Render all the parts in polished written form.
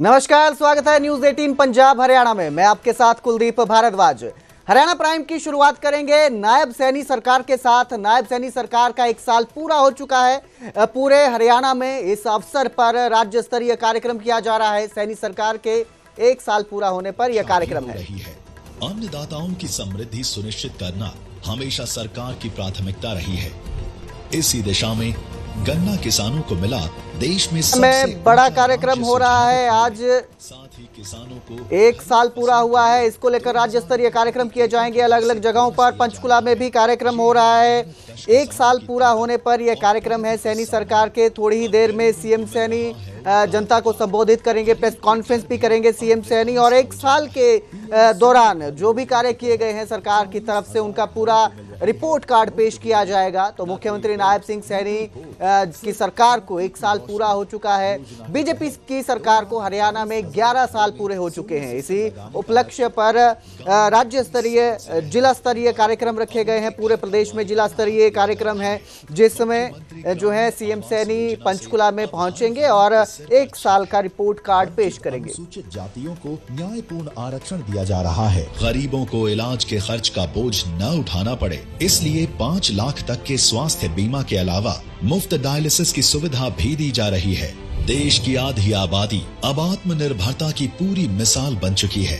नमस्कार, स्वागत है न्यूज 18 पंजाब हरियाणा में। मैं आपके साथ कुलदीप भारद्वाज। हरियाणा प्राइम की शुरुआत करेंगे नायब सैनी सरकार के साथ। नायब सैनी सरकार का 1 साल पूरा हो चुका है। पूरे हरियाणा में इस अवसर पर राज्य स्तरीय कार्यक्रम किया जा रहा है। सैनी सरकार के 1 साल पूरा होने पर यह कार्यक्रम है। अन्नदाताओं की समृद्धि सुनिश्चित करना हमेशा सरकार की प्राथमिकता रही है। इसी दिशा में गन्ना किसानों को मिला देश में बड़ा कार्यक्रम हो रहा है। आज साथ ही किसानों को 1 साल पूरा हुआ है। इसको लेकर राज्य स्तरीय कार्यक्रम किए जाएंगे अलग अलग जगहों पर। पंचकुला में भी कार्यक्रम हो रहा है। 1 साल पूरा होने पर यह कार्यक्रम है सैनी सरकार के। थोड़ी ही देर में सीएम सैनी जनता को संबोधित करेंगे, प्रेस कॉन्फ्रेंस भी करेंगे सीएम सैनी। और 1 साल के दौरान जो भी कार्य किए गए हैं सरकार की तरफ से, उनका पूरा रिपोर्ट कार्ड पेश किया जाएगा। तो मुख्यमंत्री नायब सिंह सैनी की सरकार को 1 साल पूरा हो चुका है। बीजेपी की सरकार को हरियाणा में 11 साल पूरे हो चुके हैं। इसी उपलक्ष्य पर राज्य स्तरीय, जिला स्तरीय कार्यक्रम रखे गए हैं। पूरे प्रदेश में जिला स्तरीय कार्यक्रम है, जिसमें जो है सीएम सैनी पंचकुला में पहुंचेंगे और 1 साल का रिपोर्ट कार्ड पेश करेंगे। अनुसूचित जातियों को न्यायपूर्ण आरक्षण दिया जा रहा है। गरीबों को इलाज के खर्च का बोझ न उठाना पड़े, इसलिए 5 लाख तक के स्वास्थ्य बीमा के अलावा मुफ्त डायलिसिस की सुविधा भी दी जा रही है। देश की आधी आबादी अब आत्मनिर्भरता की पूरी मिसाल बन चुकी है।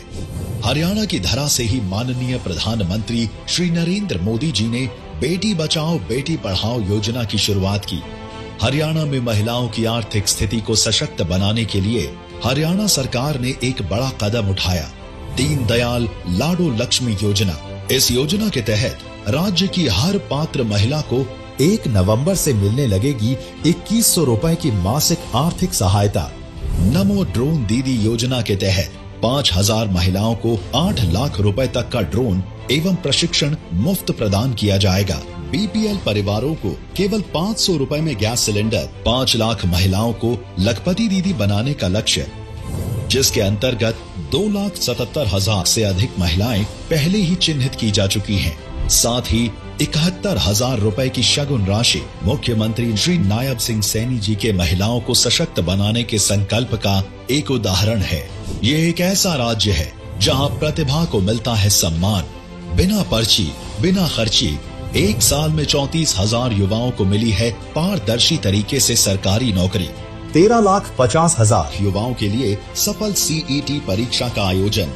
हरियाणा की धरा से ही माननीय प्रधानमंत्री श्री नरेंद्र मोदी जी ने बेटी बचाओ बेटी पढ़ाओ योजना की शुरुआत की। हरियाणा में महिलाओं की आर्थिक स्थिति को सशक्त बनाने के लिए हरियाणा सरकार ने एक बड़ा कदम उठाया, दीनदयाल लाडो लक्ष्मी योजना। इस योजना के तहत राज्य की हर पात्र महिला को 1 नवंबर से मिलने लगेगी 2100 रुपए की मासिक आर्थिक सहायता। नमो ड्रोन दीदी योजना के तहत 5000 महिलाओं को 8 लाख रुपए तक का ड्रोन एवं प्रशिक्षण मुफ्त प्रदान किया जाएगा। बीपीएल परिवारों को केवल 500 रुपए में गैस सिलेंडर। 5 लाख महिलाओं को लखपति दीदी बनाने का लक्ष्य, जिसके अंतर्गत 2,77,000 से अधिक महिलाएं पहले ही चिन्हित की जा चुकी हैं। साथ ही 71,000 रुपए की शगुन राशि मुख्यमंत्री श्री नायब सिंह सैनी जी के महिलाओं को सशक्त बनाने के संकल्प का एक उदाहरण है। ये एक ऐसा राज्य है जहां प्रतिभा को मिलता है सम्मान। बिना पर्ची, बिना खर्ची 1 साल में 34,000 युवाओं को मिली है पारदर्शी तरीके से सरकारी नौकरी। 13,50,000 युवाओं के लिए सफल सीईटी परीक्षा का आयोजन।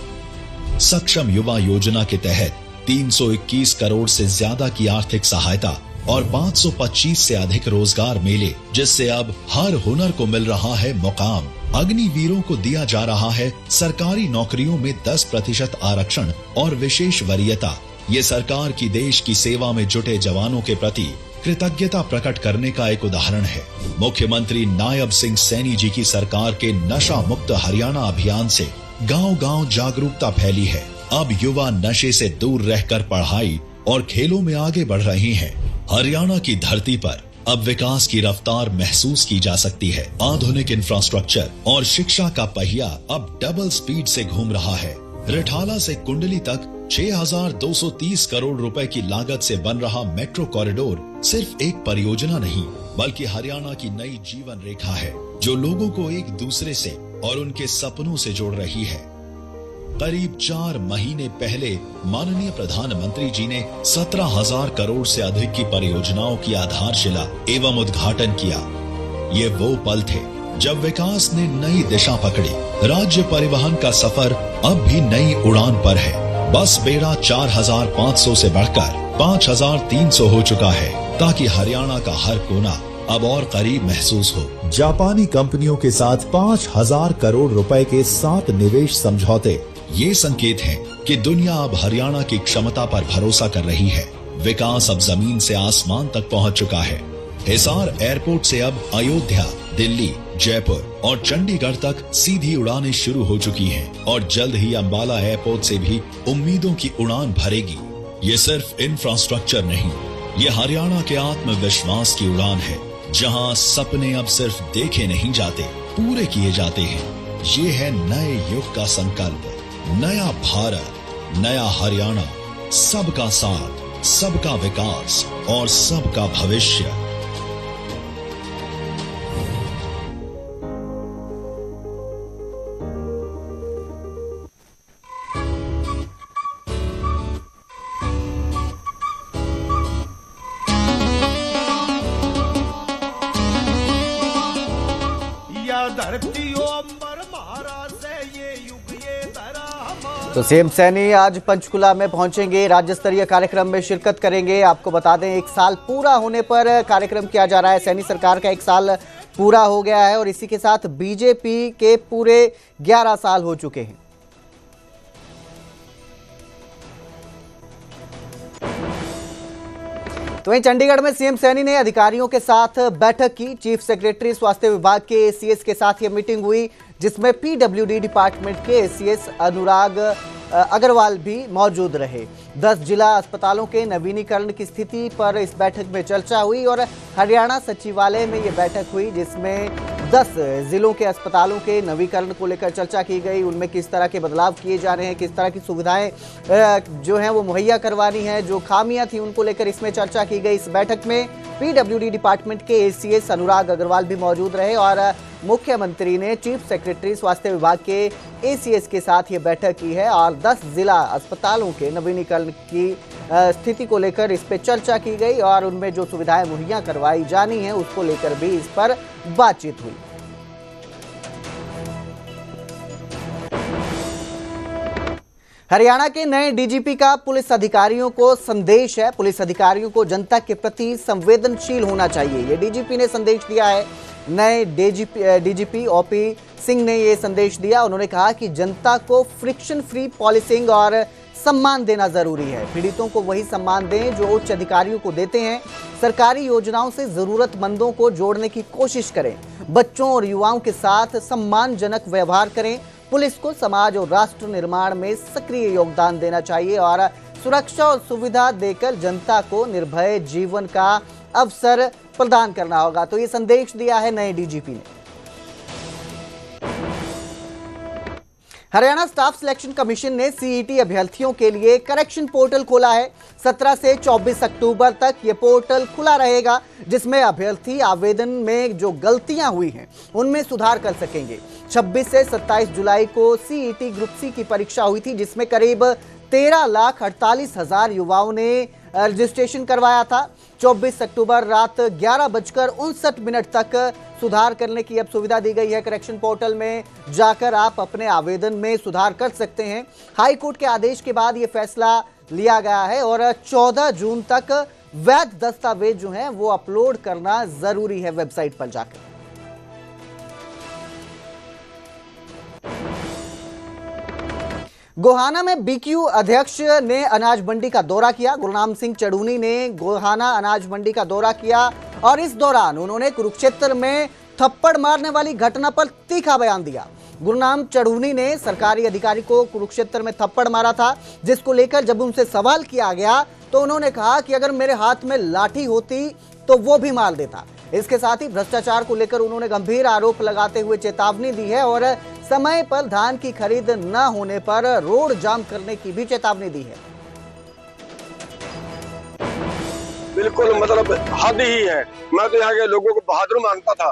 सक्षम युवा योजना के तहत 321 करोड़ से ज्यादा की आर्थिक सहायता और 525 से अधिक रोजगार मेले, जिससे अब हर हुनर को मिल रहा है मुकाम। अग्निवीरों को दिया जा रहा है सरकारी नौकरियों में 10% आरक्षण और विशेष वरीयता। ये सरकार की देश की सेवा में जुटे जवानों के प्रति कृतज्ञता प्रकट करने का एक उदाहरण है। मुख्यमंत्री नायब सिंह सैनी जी की सरकार के नशा मुक्त हरियाणा अभियान से गांव-गांव जागरूकता फैली है। अब युवा नशे से दूर रहकर पढ़ाई और खेलों में आगे बढ़ रहे हैं। हरियाणा की धरती पर अब विकास की रफ्तार महसूस की जा सकती है। आधुनिक इंफ्रास्ट्रक्चर और शिक्षा का पहिया अब डबल स्पीड से घूम रहा है। रिठाला से कुंडली तक 6,230 करोड़ रुपए की लागत से बन रहा मेट्रो कॉरिडोर सिर्फ एक परियोजना नहीं, बल्कि हरियाणा की नई जीवन रेखा है, जो लोगों को एक दूसरे से और उनके सपनों से जोड़ रही है। करीब 4 महीने पहले माननीय प्रधानमंत्री जी ने 17,000 करोड़ से अधिक की परियोजनाओं की आधारशिला एवं उद्घाटन किया। ये वो पल थे जब विकास ने नई दिशा पकड़ी। राज्य परिवहन का सफर अब भी नई उड़ान पर है। बस बेड़ा 4,500 से बढ़कर 5,300 हो चुका है, ताकि हरियाणा का हर कोना अब और करीब महसूस हो। जापानी कंपनियों के साथ 5,000 करोड़ रुपए के 7 निवेश समझौते, ये संकेत है कि दुनिया अब हरियाणा की क्षमता पर भरोसा कर रही है। विकास अब जमीन से आसमान तक पहुंच चुका है। हिसार एयरपोर्ट से अब अयोध्या, दिल्ली, जयपुर और चंडीगढ़ तक सीधी उड़ानें शुरू हो चुकी हैं और जल्द ही अंबाला एयरपोर्ट से भी उम्मीदों की उड़ान भरेगी। ये सिर्फ इंफ्रास्ट्रक्चर नहीं, ये हरियाणा के आत्मविश्वास की उड़ान है, जहां सपने अब सिर्फ देखे नहीं जाते, पूरे किए जाते हैं। ये है नए युग का संकल्प, नया भारत, नया हरियाणा, सबका साथ, सबका विकास और सबका भविष्य। धरती हो अंबर महाराज से ये युग ये धरा हमारा। तो सीएम सैनी आज पंचकुला में पहुंचेंगे, राज्य स्तरीय कार्यक्रम में शिरकत करेंगे। आपको बता दें 1 साल पूरा होने पर कार्यक्रम किया जा रहा है। सैनी सरकार का 1 साल पूरा हो गया है और इसी के साथ बीजेपी के पूरे 11 साल हो चुके हैं। तो वहीं चंडीगढ़ में सीएम सैनी ने अधिकारियों के साथ बैठक की। चीफ सेक्रेटरी स्वास्थ्य विभाग के एसीएस के साथ यह मीटिंग हुई, जिसमें पीडब्ल्यूडी डिपार्टमेंट के एसीएस अनुराग अग्रवाल भी मौजूद रहे। 10 जिला अस्पतालों के नवीनीकरण की स्थिति पर इस बैठक में चर्चा हुई और हरियाणा सचिवालय में यह बैठक हुई, जिसमें 10 जिलों के अस्पतालों के नवीकरण को लेकर चर्चा की गई। उनमें किस तरह के बदलाव किए जा रहे हैं, किस तरह की सुविधाएं जो हैं वो मुहैया करवानी है, जो खामियां थी उनको लेकर इसमें चर्चा की गई। इस बैठक में पीडब्ल्यूडी डिपार्टमेंट के एसीएस अनुराग अग्रवाल भी मौजूद रहे और मुख्यमंत्री ने चीफ सेक्रेटरी स्वास्थ्य विभाग के एसीएस के साथ ये बैठक की है और 10 जिला अस्पतालों के नवीनीकरण की स्थिति को लेकर इस पर चर्चा की गई और उनमें जो सुविधाएं मुहैया करवाई जानी है उसको लेकर भी इस पर बातचीत हुई। हरियाणा के नए डीजीपी का पुलिस अधिकारियों को संदेश है। पुलिस अधिकारियों को जनता के प्रति संवेदनशील होना चाहिए, ये डीजीपी ने संदेश दिया है। नए डीजीपी ओपी सिंह ने ये संदेश दिया। उन्होंने कहा कि जनता को फ्रिक्शन फ्री पॉलिसिंग और सम्मान देना जरूरी है। पीड़ितों को वही सम्मान दें जो उच्च अधिकारियों को देते हैं। सरकारी योजनाओं से जरूरतमंदों को जोड़ने की कोशिश करें। बच्चों और युवाओं के साथ सम्मानजनक व्यवहार करें। पुलिस को समाज और राष्ट्र निर्माण में सक्रिय योगदान देना चाहिए और सुरक्षा और सुविधा देकर जनता को निर्भय जीवन का अवसर प्रदान करना होगा। तो ये संदेश दिया है नए डीजीपी ने। हरियाणा स्टाफ सिलेक्शन कमीशन ने सीईटी अभ्यर्थियों के लिए करेक्शन पोर्टल खोला है। 17 से 24 अक्टूबर तक ये पोर्टल खुला रहेगा, जिसमें अभ्यर्थी आवेदन में जो गलतियां हुई हैं उनमें सुधार कर सकेंगे। 26 से 27 जुलाई को सीईटी ग्रुप सी की परीक्षा हुई थी, जिसमें करीब 13,48,000 युवाओं ने रजिस्ट्रेशन करवाया था। 24 अक्टूबर रात 11:59 तक सुधार करने की अब सुविधा दी गई है। करेक्शन पोर्टल में जाकर आप अपने आवेदन में सुधार कर सकते हैं। हाई कोर्ट के आदेश के बाद ये फैसला लिया गया है और 14 जून तक वैध दस्तावेज जो हैं वो अपलोड करना जरूरी है वेबसाइट पर जाकर। गोहाना में बीक्यू अध्यक्ष ने अनाज मंडी का दौरा किया। गुरनाम सिंह चढ़ूनी ने गोहाना अनाज मंडी का दौरा किया और इस दौरान उन्होंने कुरुक्षेत्र में थप्पड़ मारने वाली घटना पर तीखा बयान दिया। गुरनाम चढ़ूनी ने सरकारी अधिकारी को कुरुक्षेत्र में थप्पड़ मारा था, जिसको लेकर जब उनसे सवाल किया गया तो उन्होंने कहा कि अगर मेरे हाथ में लाठी होती तो वो भी मार देता। इसके साथ ही भ्रष्टाचार को लेकर उन्होंने गंभीर आरोप लगाते हुए चेतावनी दी है और समय पर धान की खरीद न होने पर रोड जाम करने की भी चेतावनी दी है। बिल्कुल मतलब हद ही है। मैं तो यहाँ के लोगों को बहादुर मानता था,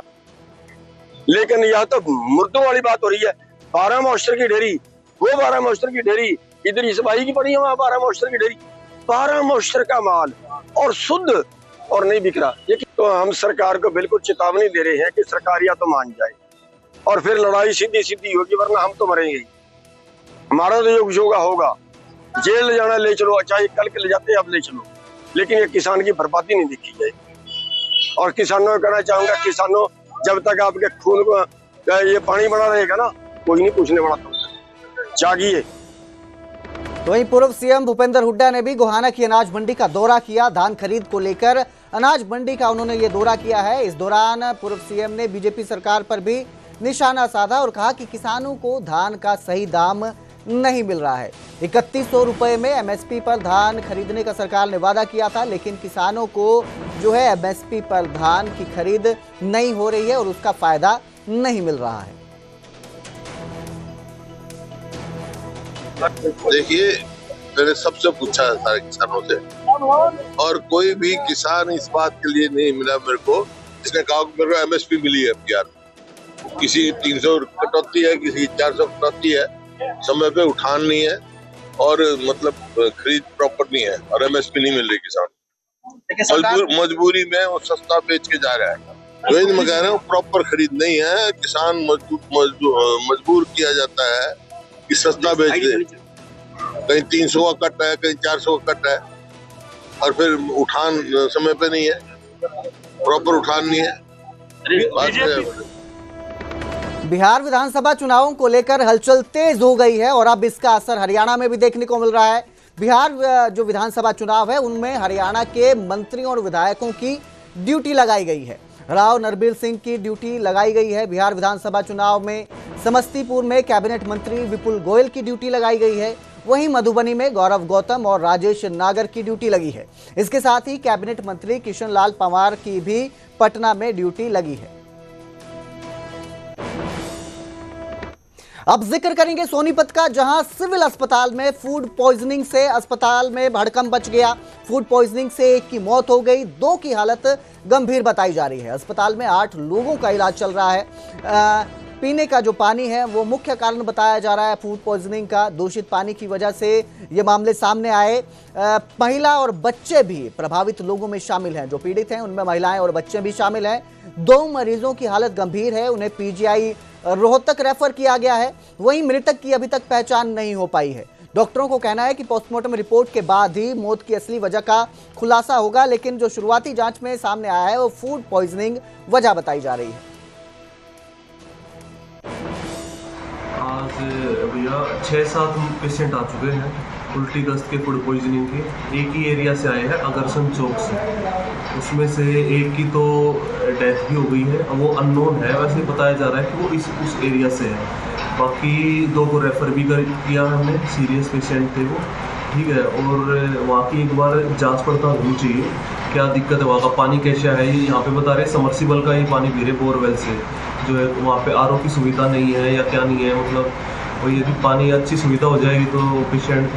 लेकिन यह तो मुर्दों वाली बात हो रही है। 12 मास्टर की ढेरी, वो 12 मास्टर की ढेरी, इधर इस भाई की पड़ी है, वहाँ 12 मास्टर की ढेरी, 12 मास्टर का माल और शुद्ध और नहीं बिक रहा। ये तो हम सरकार को बिल्कुल चेतावनी दे रहे हैं कि सरकार या तो मान जाए और फिर लड़ाई सीधी सीधी होगी, वरना हम तो मरेंगे। हमारा तो योग योगा होगा, जेल ले जाना ले चलो, चाहे कल के ले जाते अब ले चलो, लेकिन ये किसान की बर्बादी नहीं देखी जाएगी। और किसानों को कहना चाहूंगा, किसानों जब तक आपके खून को ये पानी बना रहेगा ना, कोई नहीं पूछने वाला, तब जागिए। तो वहीं पूर्व सीएम भूपेंद्र हुड्डा ने भी गोहाना की अनाज मंडी का दौरा किया। धान खरीद को लेकर अनाज मंडी का उन्होंने ये दौरा किया है। इस दौरान पूर्व सीएम ने बीजेपी सरकार पर भी निशाना साधा और कहा कि किसानों को धान का सही दाम नहीं मिल रहा है। 3100 रुपए में एमएसपी पर धान खरीदने का सरकार ने वादा किया था, लेकिन किसानों को जो है एमएसपी पर धान की खरीद नहीं हो रही है और उसका फायदा नहीं मिल रहा है। देखिए, मैंने सबसे पूछा है सारे किसानों से और कोई भी किसान इस बात के लिए नहीं मिला मेरे को जिसने कहा मेरे को एमएसपी मिली है। यार किसी 300 कटौती है, किसी 400 कटौती है, समय पे उठान नहीं है और मतलब खरीद प्रॉपर नहीं है और एमएसपी नहीं मिल रही किसान। मजबूरी में वो सस्ता बेच के जा रहा है। वही मैं कह रहा हूँ, प्रॉपर खरीद नहीं है। किसान मजबूर किया जाता है कि सस्ता बेच दे। कहीं 300 का कट है, कहीं 400 का कट है, और फिर उठान समय पे नहीं है, प्रॉपर उठान नहीं है। बिहार विधानसभा चुनावों को लेकर हलचल तेज हो गई है और अब इसका असर हरियाणा में भी देखने को मिल रहा है। बिहार जो विधानसभा चुनाव है उनमें हरियाणा के मंत्रियों और विधायकों की ड्यूटी लगाई गई है। राव नरबीर सिंह की ड्यूटी लगाई गई है। बिहार विधानसभा चुनाव में समस्तीपुर में कैबिनेट मंत्री विपुल गोयल की ड्यूटी लगाई गई है। वहीं मधुबनी में गौरव गौतम और राजेश नागर की ड्यूटी लगी है। इसके साथ ही कैबिनेट मंत्री किशन लाल पंवार की भी पटना में ड्यूटी लगी है। अब जिक्र करेंगे सोनीपत का, जहां सिविल अस्पताल में फूड पॉइजनिंग से अस्पताल में भड़कम मच गया। फूड पॉइजनिंग से एक की मौत हो गई, 2 की हालत गंभीर बताई जा रही है। अस्पताल में 8 लोगों का इलाज चल रहा है। पीने का जो पानी है वो मुख्य कारण बताया जा रहा है फूड पॉइजनिंग का। दूषित पानी की वजह से ये मामले सामने आए। महिला और बच्चे भी प्रभावित लोगों में शामिल हैं। जो पीड़ित हैं उनमें महिलाएं और बच्चे भी शामिल हैं। 2 मरीजों की हालत गंभीर है, उन्हें पीजीआई रोहतक रेफर किया गया है। वहीं मृतक की अभी तक पहचान नहीं हो पाई है। डॉक्टरों को कहना है कि पोस्टमार्टम रिपोर्ट के बाद ही मौत की असली वजह का खुलासा होगा, लेकिन जो शुरुआती जांच में सामने आया है वो फूड पॉइजनिंग वजह बताई जा रही है। आज भैया 6-7 पेशेंट आ चुके हैं उल्टी दस्त के फूड पॉइजनिंग के। एक ही एरिया से आए हैं, अगरसन चौक से। उसमें से एक की तो डेथ भी हो गई है, अब वो अननोन है। वैसे बताया जा रहा है कि वो उस एरिया से है। बाकी 2 को रेफ़र भी किया हमने, सीरियस पेशेंट थे वो, ठीक है। और वहाँ की एक बार जांच पड़ताल होनी चाहिए, क्या दिक्कत है, वहाँ का पानी कैसा है। ये यहाँ पे बता रहे समर्सिबल का ही पानी पी रहे बोरवेल से, जो है वहाँ पे आरओ की सुविधा नहीं है या क्या नहीं है, मतलब। और यदि पानी अच्छी सुविधा हो जाएगी तो पेशेंट